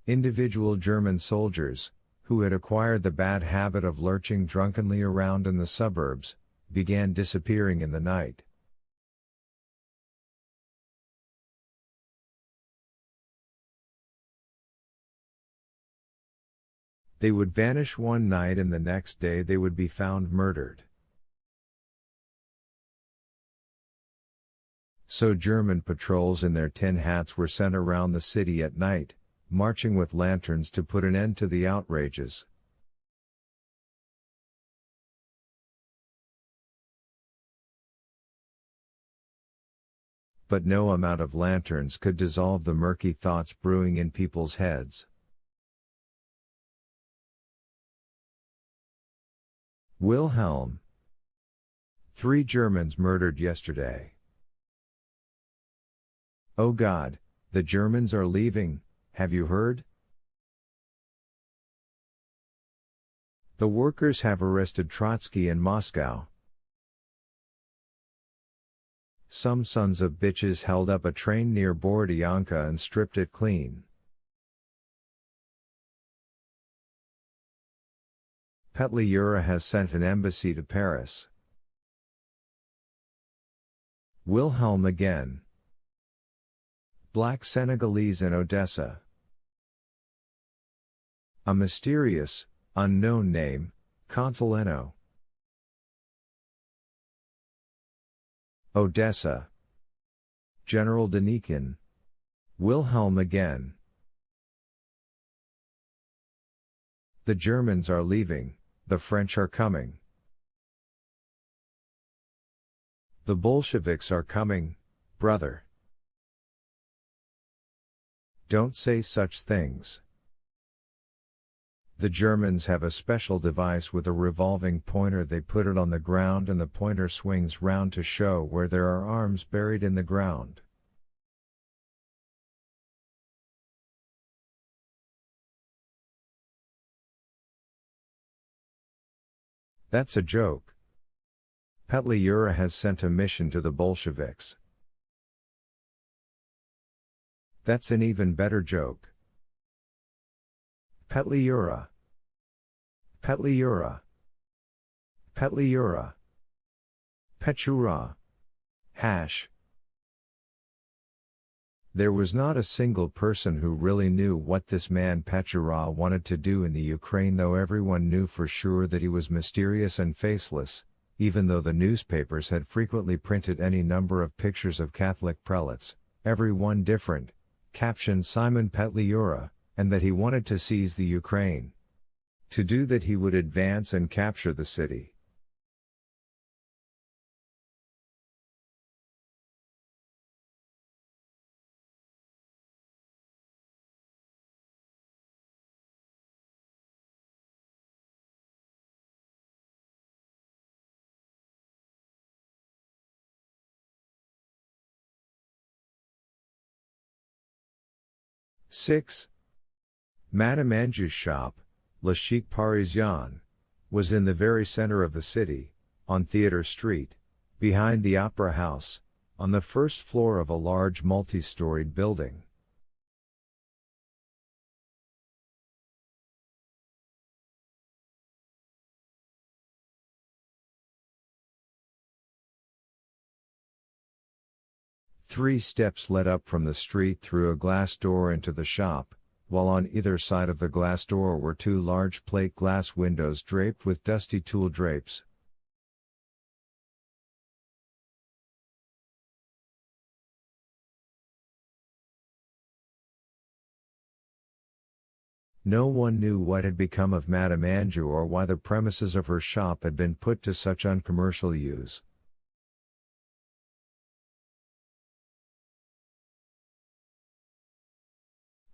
Individual German soldiers, who had acquired the bad habit of lurching drunkenly around in the suburbs, began disappearing in the night. They would vanish one night and the next day they would be found murdered. So German patrols in their tin hats were sent around the city at night, marching with lanterns to put an end to the outrages. But no amount of lanterns could dissolve the murky thoughts brewing in people's heads. Wilhelm. 3 Germans murdered yesterday. Oh God, the Germans are leaving, have you heard? The workers have arrested Trotsky in Moscow. Some sons of bitches held up a train near Borodianka and stripped it clean. Petliura has sent an embassy to Paris. Wilhelm again. Black Senegalese in Odessa. A mysterious, unknown name, Consoleno. Odessa. General Denikin. Wilhelm again. The Germans are leaving, the French are coming. The Bolsheviks are coming, brother. Don't say such things. The Germans have a special device with a revolving pointer. They put it on the ground and the pointer swings round to show where there are arms buried in the ground. That's a joke. Petliura has sent a mission to the Bolsheviks. That's an even better joke. Petliura. Petliura. Petliura. Petchura. Hash. There was not a single person who really knew what this man Petchura wanted to do in the Ukraine, though everyone knew for sure that he was mysterious and faceless, even though the newspapers had frequently printed any number of pictures of Catholic prelates, every one different, captioned Simon Petliura, and that he wanted to seize the Ukraine. To do that he would advance and capture the city. Six. Madame Anjou's shop, Le Chic Parisien, was in the very center of the city, on Theatre Street, behind the Opera House, on the first floor of a large multi-storied building. Three steps led up from the street through a glass door into the shop, while on either side of the glass door were 2 large plate glass windows draped with dusty tulle drapes. No one knew what had become of Madame Anjou or why the premises of her shop had been put to such uncommercial use.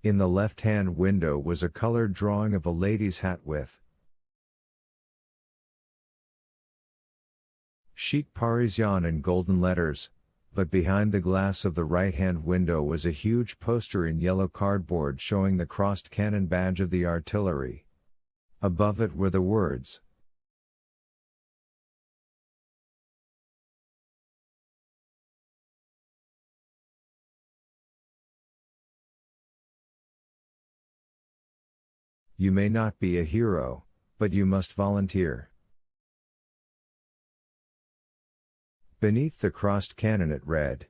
In the left-hand window was a colored drawing of a lady's hat with Chic Parisien in golden letters, but behind the glass of the right-hand window was a huge poster in yellow cardboard showing the crossed cannon badge of the artillery. Above it were the words, You may not be a hero, but you must volunteer. Beneath the crossed cannon it read,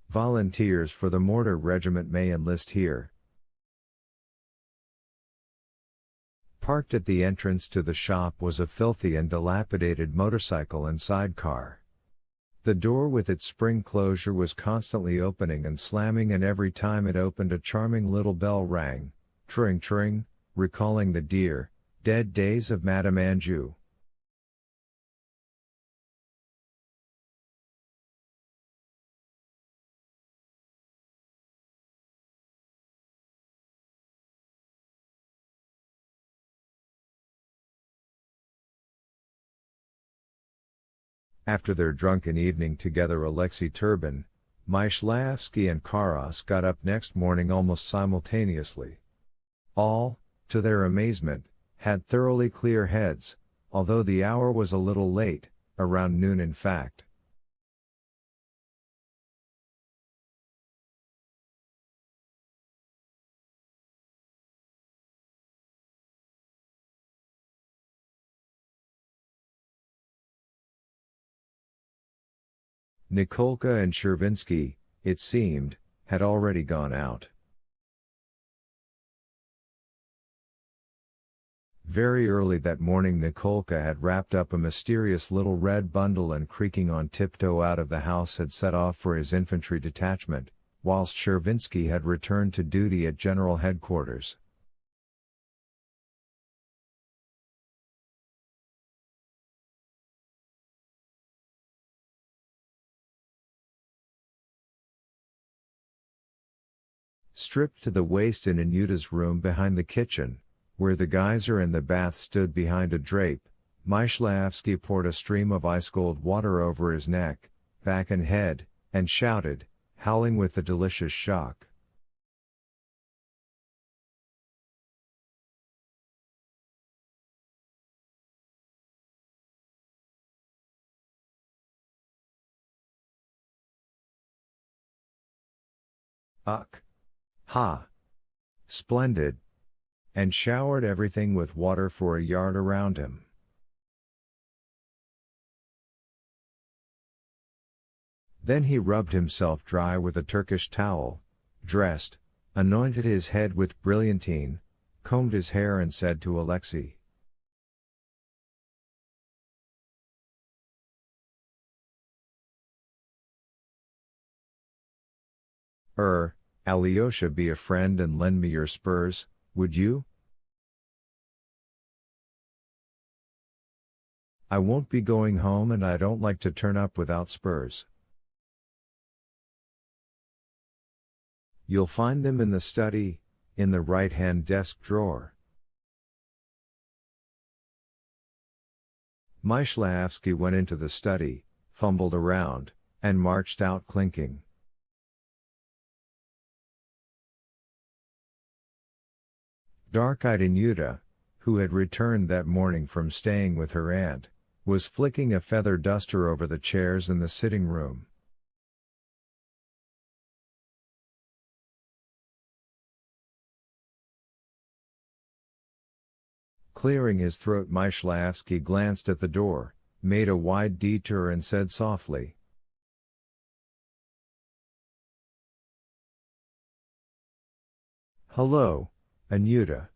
Volunteers for the Mortar Regiment may enlist here. Parked at the entrance to the shop was a filthy and dilapidated motorcycle and sidecar. The door with its spring closure was constantly opening and slamming, and every time it opened a charming little bell rang, tring tring, recalling the dear, dead days of Madame Anjou. After their drunken evening together, Alexei Turbin, Myshlayevsky and Karas got up next morning almost simultaneously. All, to their amazement, had thoroughly clear heads, although the hour was a little late, around noon in fact. Nikolka and Chervinsky, it seemed, had already gone out. Very early that morning Nikolka had wrapped up a mysterious little red bundle and, creaking on tiptoe out of the house, had set off for his infantry detachment, whilst Chervinsky had returned to duty at General Headquarters. Stripped to the waist in Anita's room behind the kitchen, where the geyser and the bath stood behind a drape, Myshlayevsky poured a stream of ice-cold water over his neck, back and head, and shouted, howling with the delicious shock. Ugh! Ha! Splendid! And showered everything with water for a yard around him. Then he rubbed himself dry with a Turkish towel, dressed, anointed his head with brilliantine, combed his hair, and said to Alexei, Alyosha, be a friend and lend me your spurs, would you? I won't be going home, and I don't like to turn up without spurs. You'll find them in the study, in the right-hand desk drawer. Myshlayevsky went into the study, fumbled around, and marched out clinking. Dark-eyed Anita, who had returned that morning from staying with her aunt, was flicking a feather duster over the chairs in the sitting room. Clearing his throat, Myshlayevsky glanced at the door, made a wide detour, and said softly, "Hello, Anita."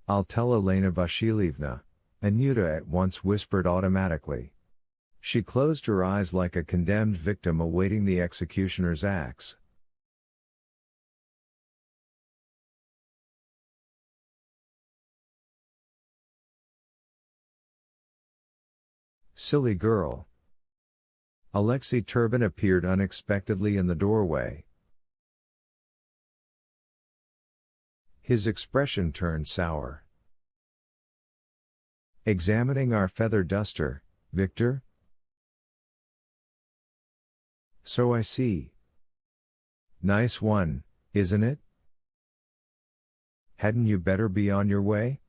"I'll tell Elena Vasilievna," Anita at once whispered automatically. She closed her eyes like a condemned victim awaiting the executioner's axe. Silly girl. Alexei Turbin appeared unexpectedly in the doorway. His expression turned sour. "Examining our feather duster, Victor?" "So I see. Nice one, isn't it? Hadn't you better be on your way?"